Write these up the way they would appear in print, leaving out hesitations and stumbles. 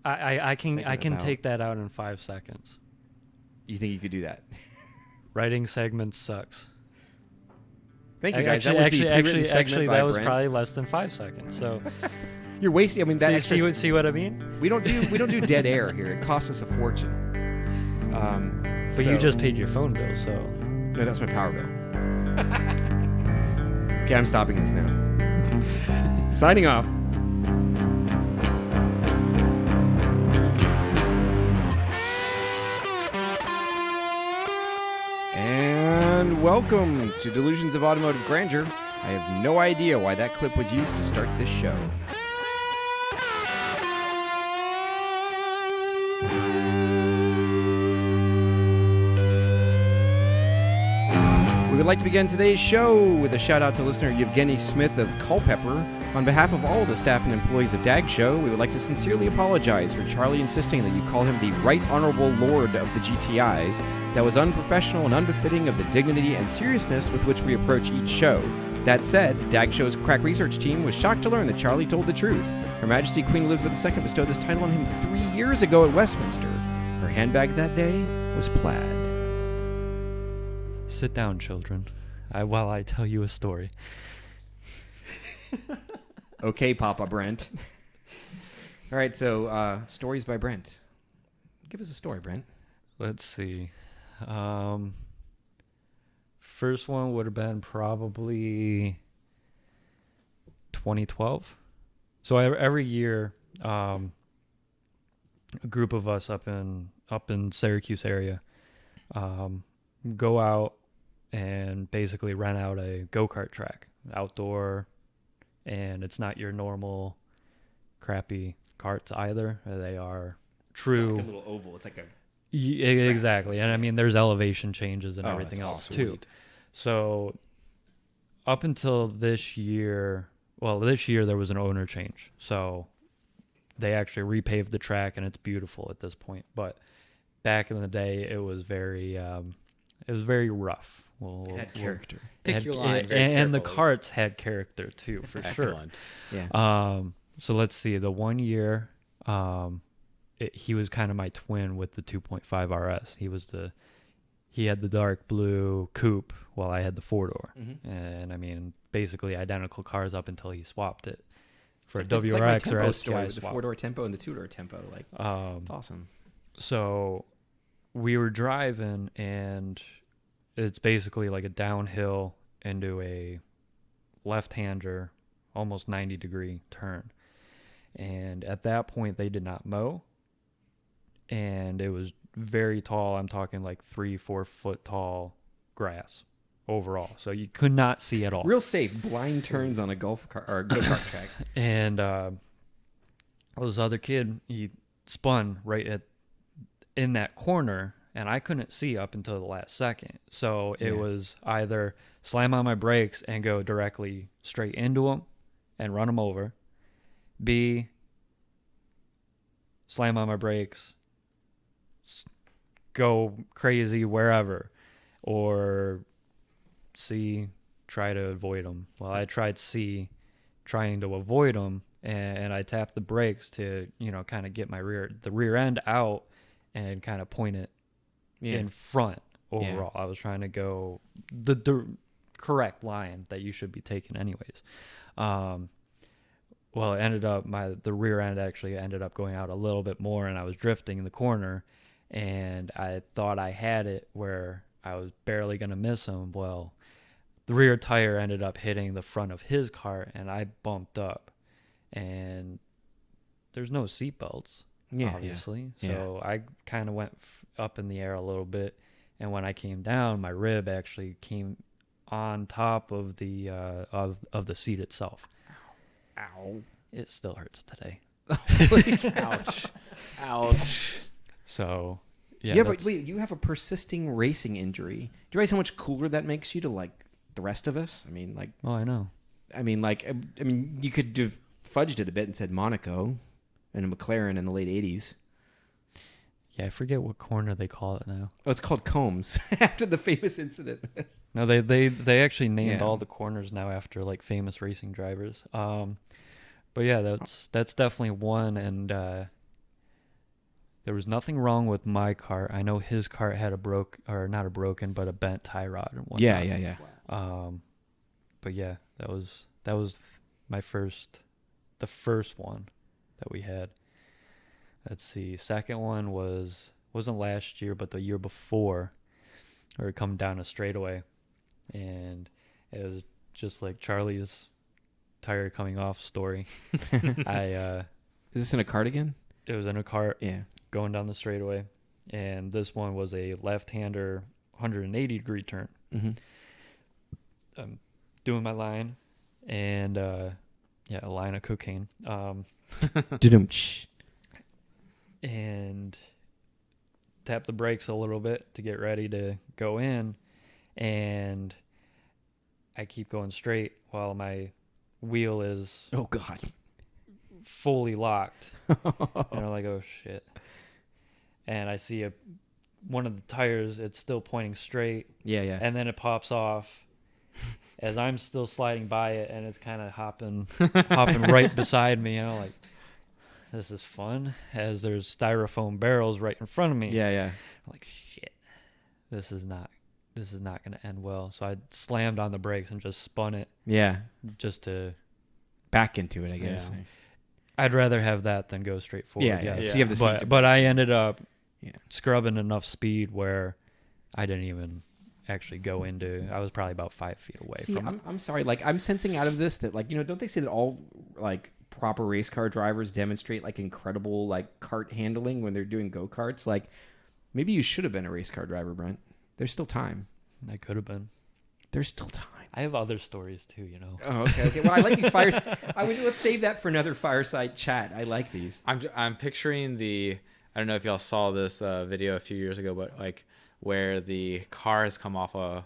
I Segment can about- take that out in 5 seconds. You think you could do that? Writing segments sucks. Thank you, guys. That was the pre-written segment actually, by that was Brent. probably less than 5 seconds. So You're wasting. I mean, that see what I mean? we don't do dead air here. It costs us a fortune. But you just paid your phone bill, so No, that's my power bill. Okay, I'm stopping this now. Signing off. And welcome to Delusions of Automotive Grandeur. I have no idea why that clip was used to start this show. We would like to begin today's show with a shout out to listener Yevgeny Smith of Culpeper. On behalf of all the staff and employees of DAG Show, we would like to sincerely apologize for Charlie insisting that you call him the Right Honorable Lord of the GTIs. That was unprofessional and unbefitting of the dignity and seriousness with which we approach each show. That said, DAG Show's crack research team was shocked to learn that Charlie told the truth. Her Majesty Queen Elizabeth II bestowed this title on him 3 years ago at Westminster. Her handbag that day was plaid. sit down, children, while I tell you a story. Okay, Papa Brent. All right, so stories by Brent. Give us a story, Brent. Let's see. First one would have been probably 2012. So every year, a group of us up in Syracuse area go out and basically rent out a go-kart track, outdoor, and it's not your normal crappy carts either. They are true. It's like a little oval. It's like a... Exactly. And I mean, there's elevation changes and everything that's else awesome. too. So up until this year, there was an owner change. So they actually repaved the track and it's beautiful at this point. But back in the day, it was very rough. It had character. Pick your line very and the carefully. carts had character too, for sure. Excellent. Yeah. So let's see. The 1 year, he was kind of my twin with the 2.5 RS. He had the dark blue coupe while I had the 4-door. Mhm. And I mean, basically identical cars up until he swapped it for a It's like my WRX or Tempo STI story with the swap. 4-door Tempo and the 2-door Tempo. Like, it's awesome. So we were driving, and it's basically like a downhill into a left-hander, almost 90-degree turn. And at that point, they did not mow. And it was very tall. I'm talking like 3-4 foot tall grass overall. So you could not see at all. Real safe, blind turns on a golf car or go-kart track. And this other kid, he spun right in that corner, and I couldn't see up until the last second. So it was either slam on my brakes and go directly straight into him and run him over. B, slam on my brakes, go crazy wherever. Or C, try to avoid him. Well, I tried C, trying to avoid him, and I tapped the brakes to, kind of get the rear end out and kind of point it in front overall. I was trying to go the correct line that you should be taking anyways. Well, it ended up the rear end actually ended up going out a little bit more, and I was drifting in the corner, and I thought I had it where I was barely going to miss him. Well, the rear tire ended up hitting the front of his car, and I bumped up, and there's no seatbelts, obviously. Yeah. So I kind of went up in the air a little bit, and when I came down, my rib actually came on top of the of the seat itself. Ow. It still hurts today. Ouch. Ouch. So, yeah. You have a persisting racing injury. Do you realize how much cooler that makes you to, like, the rest of us? I mean, like... Oh, I know. you could have fudged it a bit and said Monaco and a McLaren in the late 80s. Yeah, I forget what corner they call it now. Oh, it's called Combs, after the famous incident. No, they actually named Yeah. all the corners now after like famous racing drivers. But yeah, that's definitely one. And there was nothing wrong with my cart. I know his cart had not a broken, but a bent tie rod and whatnot. Yeah. But yeah, that was the first one that we had. Let's see. Second one wasn't last year, but the year before. We were coming down a straightaway, and it was just like Charlie's tire coming off story. Is this in a cart again? It was in a cart. Yeah. Going down the straightaway, and this one was a left-hander 180-degree turn. Mm-hmm. I'm doing my line, and a line of cocaine. And tap the brakes a little bit to get ready to go in, and I keep going straight while my wheel is Oh God. fully locked. And I'm like, oh shit. And I see one of the tires, it's still pointing straight, Yeah. and then it pops off as I'm still sliding by it, and it's kind of hopping right beside me, and I'm like, this is fun, as there's styrofoam barrels right in front of me. Yeah. I'm like, shit, this is not going to end well. So I slammed on the brakes and just spun it Yeah. just to... Back into it, I guess. Yeah. I'd rather have that than go straight forward. Yeah. Yes. So you have the seat to But push. I ended up Yeah. scrubbing enough speed where I didn't even actually go into... I was probably about 5 feet away See, from it. I'm sorry. Like, I'm sensing out of this that, like, don't they say that all, like, proper race car drivers demonstrate, like, incredible, like, cart handling when they're doing go-karts? Like, maybe you should have been a race car driver, Brent. There's still time. I could have been. There's still time. I have other stories too, Oh, okay. Well, I like these fires. Let's save that for another fireside chat. I like these. I'm picturing I don't know if y'all saw this video a few years ago, but like where the car has come off or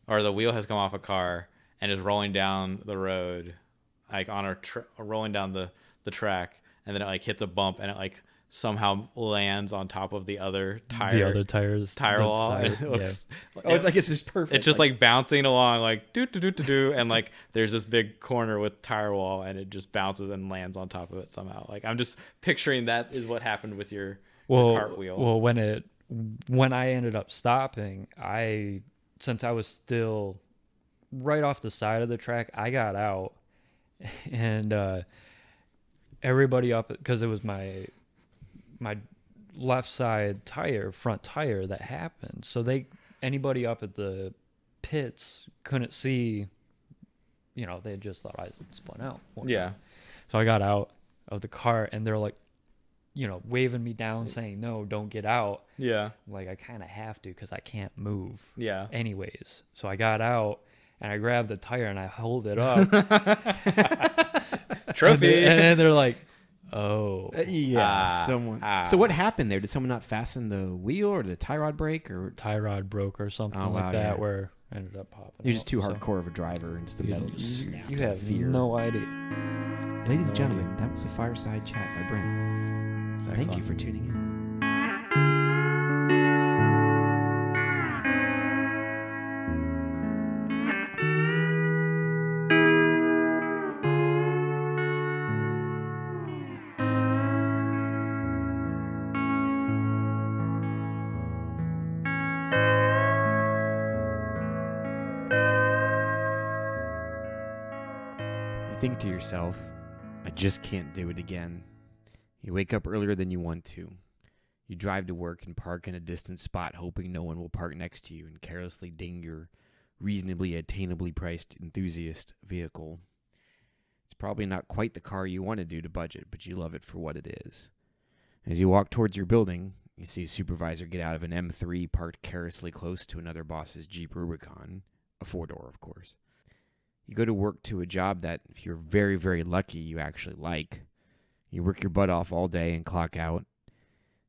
the wheel has come off a car and is rolling down the road, like on rolling down the track, and then it like hits a bump and it like somehow lands on top of the other tire. The other tires. Tire wall. And it Yeah. looks, Like it's just perfect. it's just like bouncing along, like do, and like there's this big corner with tire wall, and it just bounces and lands on top of it somehow. Like I'm just picturing that is what happened with your cartwheel. Well, when I ended up stopping, since I was still right off the side of the track, I got out, and everybody up, because it was my left side front tire that happened. So anybody up at the pits couldn't see, they just thought I spun out. Yeah. So I got out of the car, and they're like, waving me down saying, no, don't get out. Yeah. I'm like, I kind of have to, because I can't move. Yeah. Anyways. So I got out, and I grabbed the tire, and I hold it up. Trophy. And then they're like, oh. Someone. So what happened there? Did someone not fasten the wheel, or did the tie rod break, or Tie rod broke or something like that, where I ended up popping. you're just too out, hardcore of a driver, and just the metal just snapped. You in have fear. no idea. Ladies and gentlemen, that was a fireside chat by Brent. Thank you for tuning in. You think to yourself, I just can't do it again. You wake up earlier than you want to. You drive to work and park in a distant spot, hoping no one will park next to you, and carelessly ding your reasonably attainably priced enthusiast vehicle. It's probably not quite the car you want to do to budget, but you love it for what it is. As you walk towards your building, you see a supervisor get out of an M3 parked carelessly close to another boss's Jeep Rubicon, a four-door, of course. You go to work to a job that, if you're very, very lucky, you actually like. You work your butt off all day and clock out.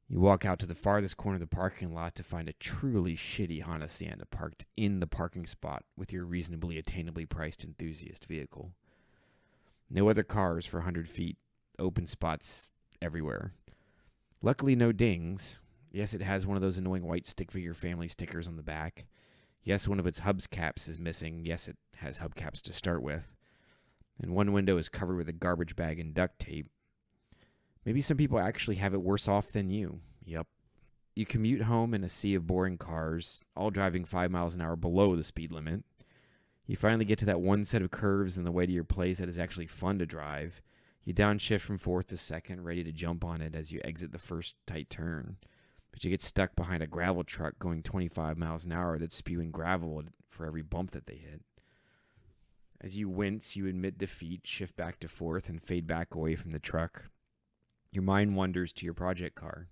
You walk out to the farthest corner of the parking lot to find a truly shitty Honda Sienna parked in the parking spot with your reasonably attainably priced enthusiast vehicle. No other cars for 100 feet, open spots everywhere. Luckily, no dings. Yes, it has one of those annoying white stick figure family stickers on the back. Yes, one of its hubcaps is missing. Yes, it has hubcaps to start with. And one window is covered with a garbage bag and duct tape. Maybe some people actually have it worse off than you. Yep. You commute home in a sea of boring cars, all driving 5 miles an hour below the speed limit. You finally get to that one set of curves in the way to your place that is actually fun to drive. You downshift from fourth to second, ready to jump on it as you exit the first tight turn. But you get stuck behind a gravel truck going 25 miles an hour that's spewing gravel for every bump that they hit. As you wince, you admit defeat, shift back to fourth, and fade back away from the truck. Your mind wanders to your project car,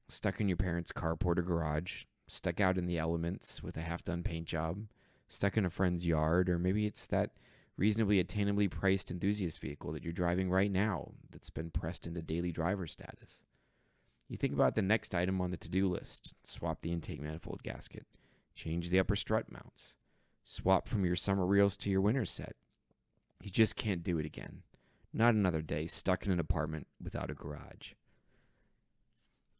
stuck in your parents' carport or garage, stuck out in the elements with a half-done paint job, stuck in a friend's yard, or maybe it's that reasonably attainably priced enthusiast vehicle that you're driving right now that's been pressed into daily driver status. You think about the next item on the to-do list. Swap the intake manifold gasket. Change the upper strut mounts. Swap from your summer reels to your winter set. You just can't do it again. Not another day stuck in an apartment without a garage.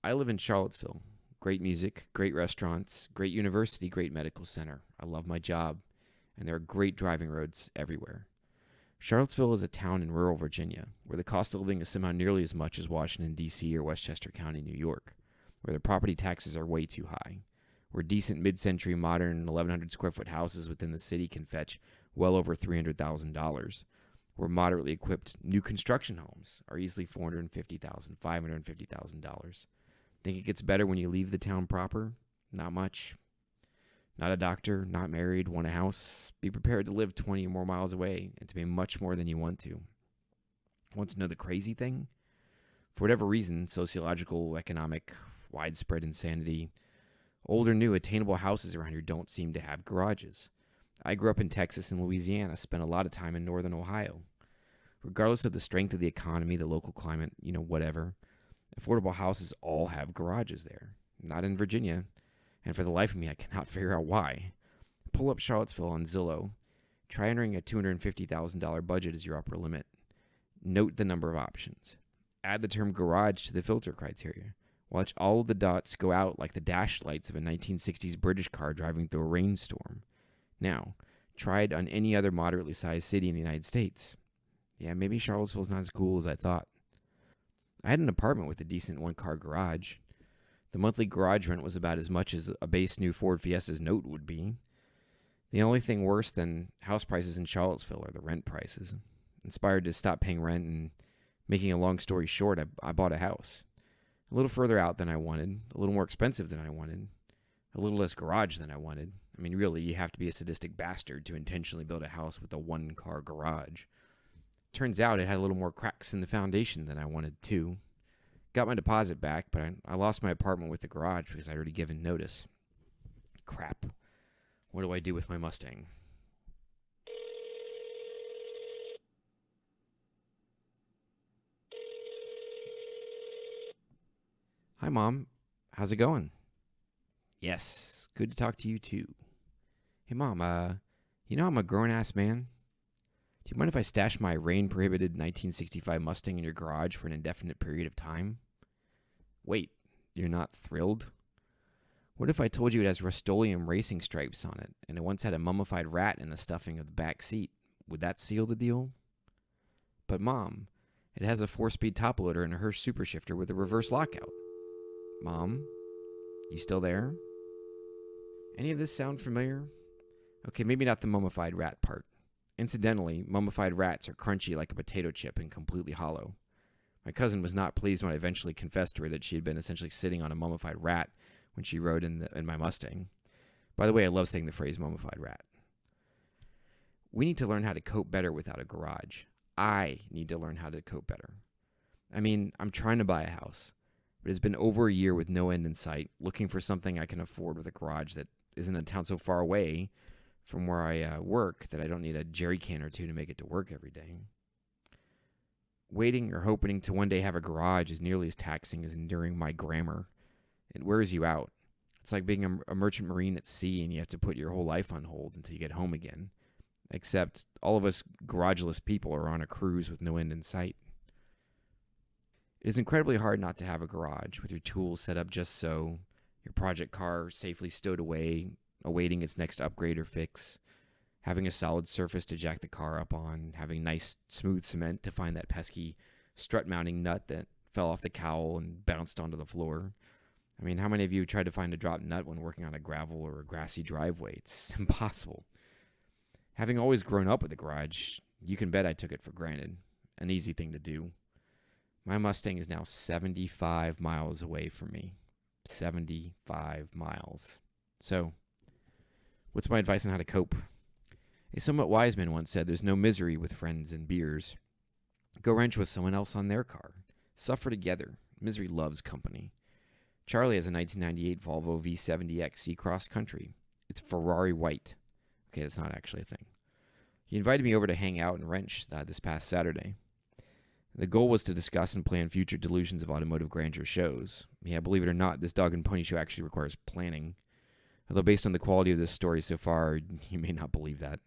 I live in Charlottesville. Great music, great restaurants, great university, great medical center. I love my job, and there are great driving roads everywhere. Charlottesville is a town in rural Virginia, where the cost of living is somehow nearly as much as Washington, D.C. or Westchester County, New York, where the property taxes are way too high, where decent mid-century modern 1,100 square foot houses within the city can fetch well over $300,000, where moderately equipped new construction homes are easily $450,000, $550,000. Think it gets better when you leave the town proper? Not much. Not a doctor, not married, want a house. Be prepared to live 20 or more miles away and to pay much more than you want to. Want to know the crazy thing? For whatever reason, sociological, economic, widespread insanity, old or new attainable houses around here don't seem to have garages. I grew up in Texas and Louisiana, spent a lot of time in northern Ohio. Regardless of the strength of the economy, the local climate, whatever, affordable houses all have garages there. Not in Virginia. And for the life of me, I cannot figure out why. Pull up Charlottesville on Zillow. Try entering a $250,000 budget as your upper limit. Note the number of options. Add the term garage to the filter criteria. Watch all of the dots go out like the dash lights of a 1960s British car driving through a rainstorm. Now, try it on any other moderately sized city in the United States. Yeah, maybe Charlottesville's not as cool as I thought. I had an apartment with a decent one-car garage. The monthly garage rent was about as much as a base new Ford Fiesta's note would be. The only thing worse than house prices in Charlottesville are the rent prices. Inspired to stop paying rent and making a long story short, I bought a house. A little further out than I wanted, a little more expensive than I wanted, a little less garage than I wanted. I mean, really, you have to be a sadistic bastard to intentionally build a house with a one-car garage. Turns out it had a little more cracks in the foundation than I wanted too. Got my deposit back, but I lost my apartment with the garage because I'd already given notice. Crap. What do I do with my Mustang? Hi, Mom. How's it going? Yes, good to talk to you too. Hey, Mom, I'm a grown-ass man. Do you mind if I stash my rain-prohibited 1965 Mustang in your garage for an indefinite period of time? Wait, you're not thrilled? What if I told you it has Rust-Oleum racing stripes on it, and it once had a mummified rat in the stuffing of the back seat? Would that seal the deal? But Mom, it has a 4-speed top loader and a Hirsch super shifter with a reverse lockout. Mom, you still there? Any of this sound familiar? Okay, maybe not the mummified rat part. Incidentally, mummified rats are crunchy like a potato chip and completely hollow. My cousin was not pleased when I eventually confessed to her that she had been essentially sitting on a mummified rat when she rode in my Mustang. By the way, I love saying the phrase mummified rat. We need to learn how to cope better without a garage. I need to learn how to cope better. I mean, I'm trying to buy a house, but it's been over a year with no end in sight, looking for something I can afford with a garage that isn't in a town so far away from where I work that I don't need a jerry can or two to make it to work every day. Waiting or hoping to one day have a garage is nearly as taxing as enduring my grammar. It wears you out. It's like being a merchant marine at sea and you have to put your whole life on hold until you get home again. Except all of us garageless people are on a cruise with no end in sight. It is incredibly hard not to have a garage with your tools set up just so, your project car safely stowed away, awaiting its next upgrade or fix, having a solid surface to jack the car up on, having nice smooth cement to find that pesky strut mounting nut that fell off the cowl and bounced onto the floor. I mean, how many of you tried to find a drop nut when working on a gravel or a grassy driveway? It's impossible. Having always grown up with a garage, you can bet I took it for granted. An easy thing to do. My Mustang is now 75 miles away from me. 75 miles. So, what's my advice on how to cope? A somewhat wise man once said, there's no misery with friends and beers. Go wrench with someone else on their car. Suffer together. Misery loves company. Charlie has a 1998 Volvo V70X C-Cross Country. It's Ferrari white. Okay, that's not actually a thing. He invited me over to hang out and wrench this past Saturday. The goal was to discuss and plan future Delusions of Automotive Grandeur shows. Yeah, believe it or not, this dog and pony show actually requires planning. Although based on the quality of this story so far, you may not believe that.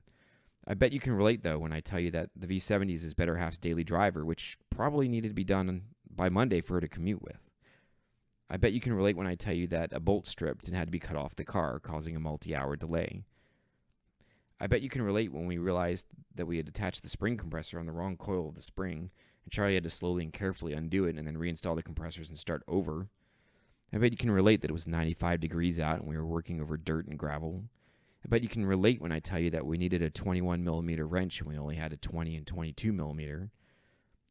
I bet you can relate, though, when I tell you that the V70 is his better half's daily driver, which probably needed to be done by Monday for her to commute with. I bet you can relate when I tell you that a bolt stripped and had to be cut off the car, causing a multi-hour delay. I bet you can relate when we realized that we had attached the spring compressor on the wrong coil of the spring, and Charlie had to slowly and carefully undo it and then reinstall the compressors and start over. I bet you can relate that it was 95 degrees out and we were working over dirt and gravel. I bet you can relate when I tell you that we needed a 21 millimeter wrench and we only had a 20 and 22 millimeter.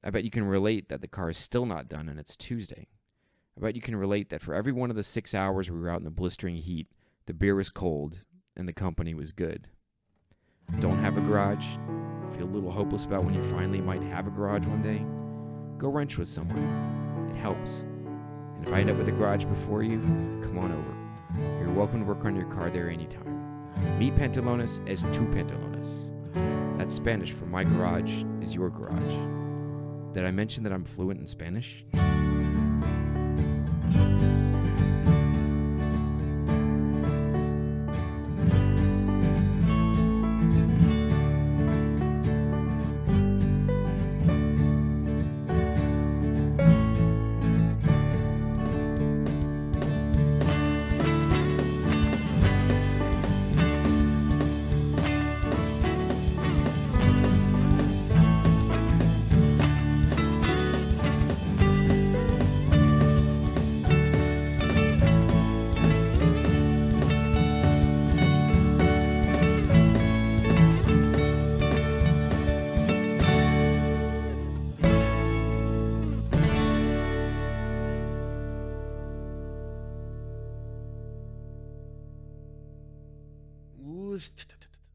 I bet you can relate that the car is still not done and it's Tuesday. I bet you can relate that for every one of the 6 hours we were out in the blistering heat, the beer was cold and the company was good. Don't have a garage? Feel a little hopeless about when you finally might have a garage one day? Go wrench with someone. It helps. And if I end up with a garage before you, come on over. You're welcome to work on your car there anytime. Mi pantalones es tu pantalones. That's Spanish for my garage is your garage. Did I mention that I'm fluent in Spanish?